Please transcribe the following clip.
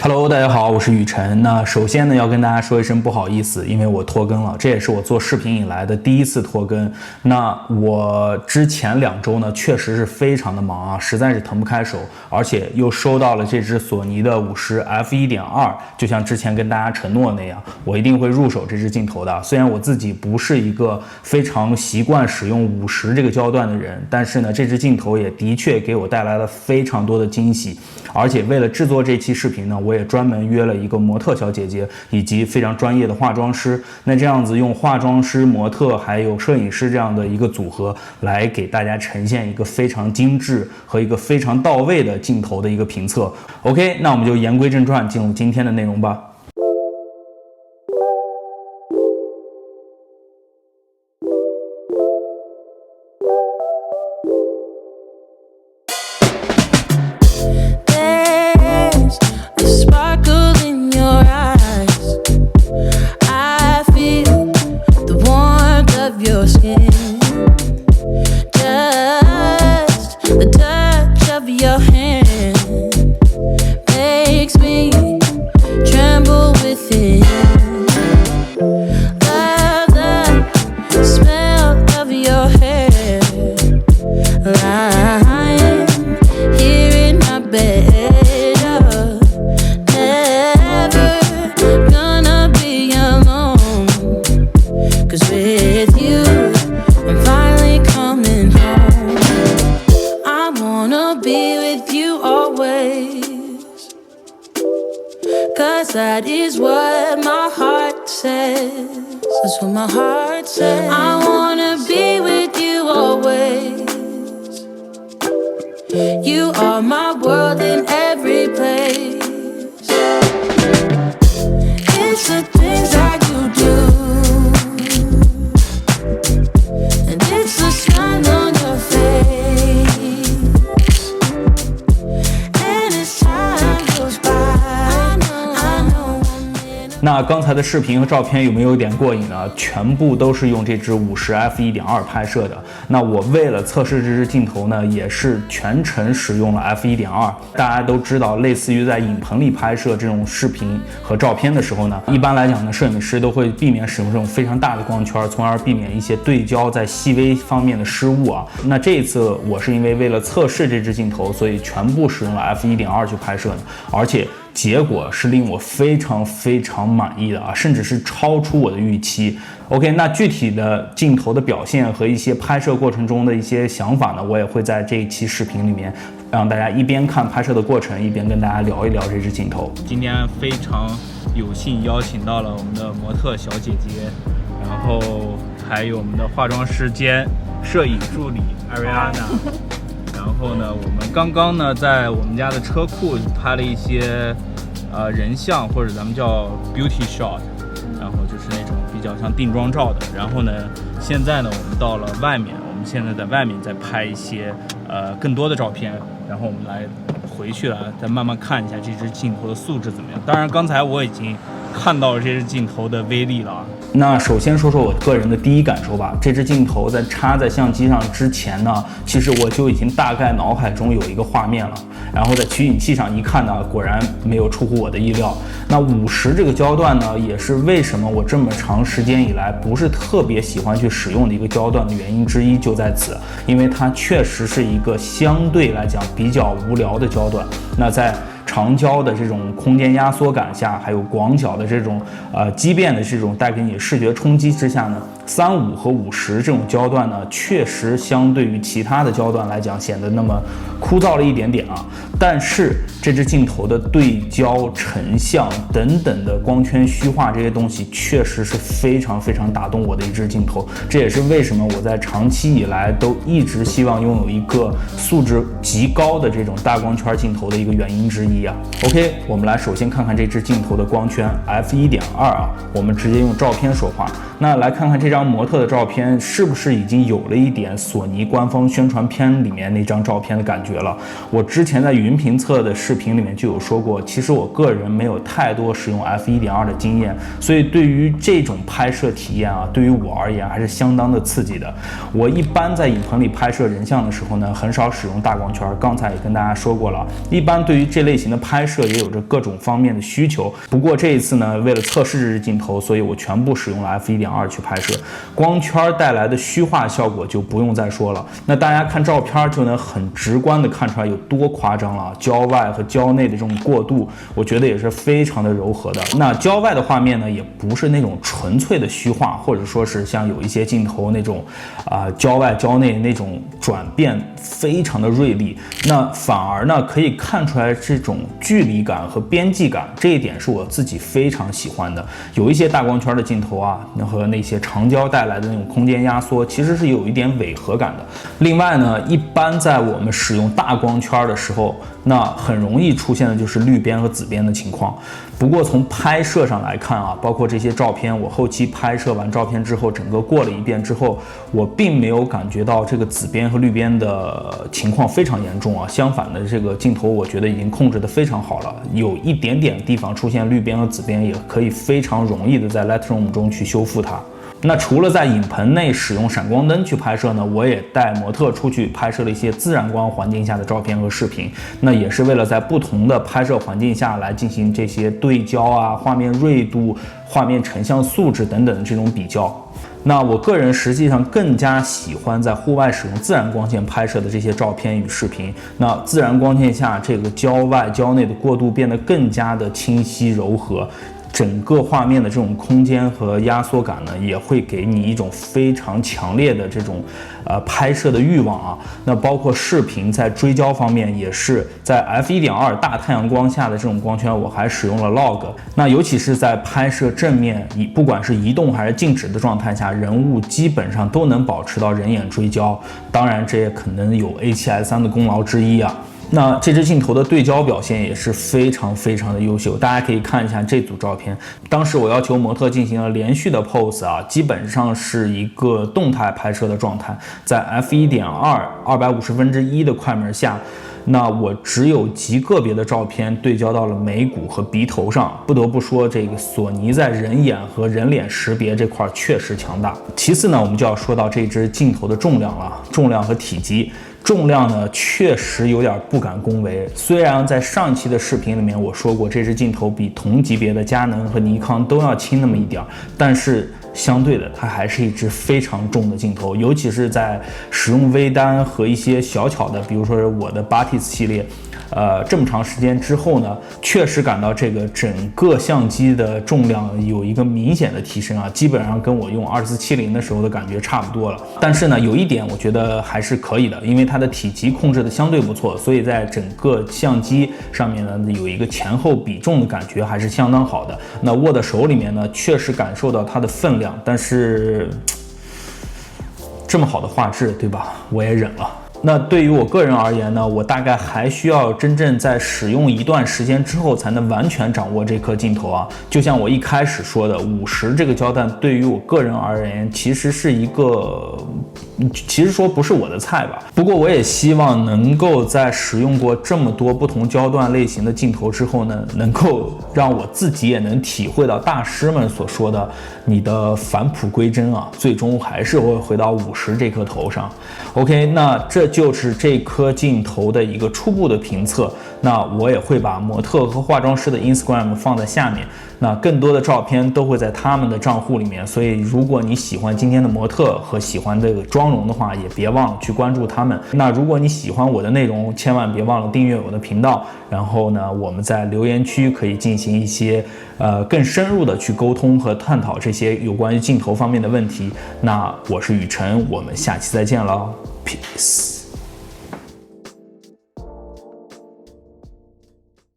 Hello， 大家好，我是雨辰。那首先呢，要跟大家说一声不好意思，因为我拖更了，这也是我做视频以来的第一次拖更。那我之前2周呢，确实是非常的忙啊，实在是腾不开手，而且又收到了这支索尼的50 f1.2，就像之前跟大家承诺那样，我一定会入手这支镜头的。虽然我自己不是一个非常习惯使用50这个焦段的人，但是呢，这支镜头也的确给我带来了非常多的惊喜。而且为了制作这期视频呢，我也专门约了一个模特小姐姐以及非常专业的化妆师。那这样子用化妆师、模特还有摄影师这样的一个组合，来给大家呈现一个非常精致和一个非常到位的镜头的一个评测。OK， 那我们就言归正传，进入今天的内容吧。That is what my heart says. That's what my heart says. I wanna be with you always. You are my world in every place. It's the things that you do, and it's the smile on your face. And as time goes by,那刚才的视频和照片有没有点过瘾呢？全部都是用这支50 f1.2 拍摄的。那我为了测试这支镜头呢，也是全程使用了 f1.2。大家都知道，类似于在影棚里拍摄这种视频和照片的时候呢，一般来讲呢，摄影师都会避免使用这种非常大的光圈，从而避免一些对焦在细微方面的失误啊。那这一次我是因为了测试这支镜头，所以全部使用了 f1.2 去拍摄的，而且结果是令我非常满意的啊，甚至是超出我的预期。OK， 那具体的镜头的表现和一些拍摄过程中的一些想法呢，我也会在这一期视频里面让大家一边看拍摄的过程，一边跟大家聊一聊这支镜头。今天非常有幸邀请到了我们的模特小姐姐，然后还有我们的化妆师兼摄影助理 Ariana。然后呢，我们刚刚呢在我们家的车库拍了一些人像，或者咱们叫 beauty shot， 然后就是那种比较像定妆照的。然后呢，现在呢我们到了外面，我们现在在外面在拍一些更多的照片，然后我们来回去了，再慢慢看一下这支镜头的素质怎么样。当然，刚才我已经看到了这支镜头的威力了。那首先说说我个人的第一感受吧。这支镜头在插在相机上之前呢，其实我就已经大概脑海中有一个画面了。然后在取景器上一看呢，果然没有出乎我的意料。那50这个焦段呢，也是为什么我这么长时间以来不是特别喜欢去使用的一个焦段的原因之一，就在此，因为它确实是一个相对来讲比较无聊的焦段。那在长焦的这种空间压缩感下，还有广角的这种畸变的这种带给你视觉冲击之下呢，35和50这种焦段呢，确实相对于其他的焦段来讲显得那么枯燥了一点点啊。但是这支镜头的对焦、成像等等的光圈虚化这些东西，确实是非常打动我的一支镜头。这也是为什么我在长期以来都一直希望拥有一个素质极高的这种大光圈镜头的一个原因之一啊。OK， 我们来首先看看这支镜头的光圈 f1.2 啊，我们直接用照片说话。那来看看这张张模特的照片是不是已经有了一点索尼官方宣传片里面那张照片的感觉了？我之前在云评测的视频里面就有说过，其实我个人没有太多使用 f1.2 的经验，所以对于这种拍摄体验啊，对于我而言还是相当的刺激的。我一般在影棚里拍摄人像的时候呢，很少使用大光圈，刚才也跟大家说过了。一般对于这类型的拍摄也有着各种方面的需求，不过这一次呢，为了测试这支镜头，所以我全部使用了 f1.2 去拍摄。光圈带来的虚化效果就不用再说了，那大家看照片就能很直观的看出来有多夸张了。焦外和焦内的这种过渡，我觉得也是非常的柔和的。那焦外的画面呢，也不是那种纯粹的虚化，或者说是像有一些镜头那种焦外焦内那种转变非常的锐利，那反而呢可以看出来这种距离感和边际感，这一点是我自己非常喜欢的。有一些大光圈的镜头啊，和那些长焦带来的那种空间压缩，其实是有一点违和感的。另外呢，一般在我们使用大光圈的时候，那很容易出现的就是绿边和紫边的情况。不过从拍摄上来看啊，包括这些照片，我后期拍摄完照片之后，整个过了一遍之后，我并没有感觉到这个紫边和绿边的情况非常严重啊。相反的，这个镜头我觉得已经控制得非常好了，有一点点地方出现绿边和紫边，也可以非常容易的在 Lightroom 中去修复它。那除了在影棚内使用闪光灯去拍摄呢，我也带模特出去拍摄了一些自然光环境下的照片和视频，那也是为了在不同的拍摄环境下来进行这些对焦啊、画面锐度、画面成像素质等等的这种比较。那我个人实际上更加喜欢在户外使用自然光线拍摄的这些照片与视频。那自然光线下，这个焦外焦内的过渡变得更加的清晰柔和，整个画面的这种空间和压缩感呢，也会给你一种非常强烈的这种拍摄的欲望啊。那包括视频在追焦方面，也是在 f1.2 大太阳光下的这种光圈，我还使用了 log。那尤其是在拍摄正面，不管是移动还是静止的状态下，人物基本上都能保持到人眼追焦。当然，这也可能有 A7S3 的功劳之一啊。那这支镜头的对焦表现也是非常非常的优秀，大家可以看一下这组照片。当时我要求模特进行了连续的 pose 啊，基本上是一个动态拍摄的状态，在 f1.2 250分之1的快门下，那我只有极个别的照片对焦到了眉骨和鼻头上。不得不说，这个索尼在人眼和人脸识别这块确实强大。其次呢，我们就要说到这支镜头的重量了，重量和体积。重量呢，确实有点不敢恭维。虽然在上期的视频里面我说过，这支镜头比同级别的佳能和尼康都要轻那么一点，但是相对的，它还是一支非常重的镜头，尤其是在使用微单和一些小巧的，比如说我的 Batis 系列，这么长时间之后呢，确实感到这个整个相机的重量有一个明显的提升啊，基本上跟我用2470的时候的感觉差不多了。但是呢，有一点我觉得还是可以的，因为它的体积控制的相对不错，所以在整个相机上面呢，有一个前后比重的感觉还是相当好的。那握在手里面呢，确实感受到它的分量，但是这么好的画质，对吧？我也忍了。那对于我个人而言呢，我大概还需要真正在使用一段时间之后，才能完全掌握这颗镜头啊。就像我一开始说的，50这个焦段对于我个人而言，其实是一个，其实说不是我的菜吧。不过我也希望能够在使用过这么多不同焦段类型的镜头之后呢，能够让我自己也能体会到大师们所说的，你的返璞归真啊，最终还是会回到50这颗头上。OK， 那这就是这颗镜头的一个初步的评测。那我也会把模特和化妆师的 Instagram 放在下面，那更多的照片都会在他们的账户里面，所以如果你喜欢今天的模特和喜欢这个妆容的话，也别忘了去关注他们。那如果你喜欢我的内容，千万别忘了订阅我的频道，然后呢，我们在留言区可以进行一些更深入的去沟通和探讨这些有关于镜头方面的问题。那我是雨辰，我们下期再见了， Peace。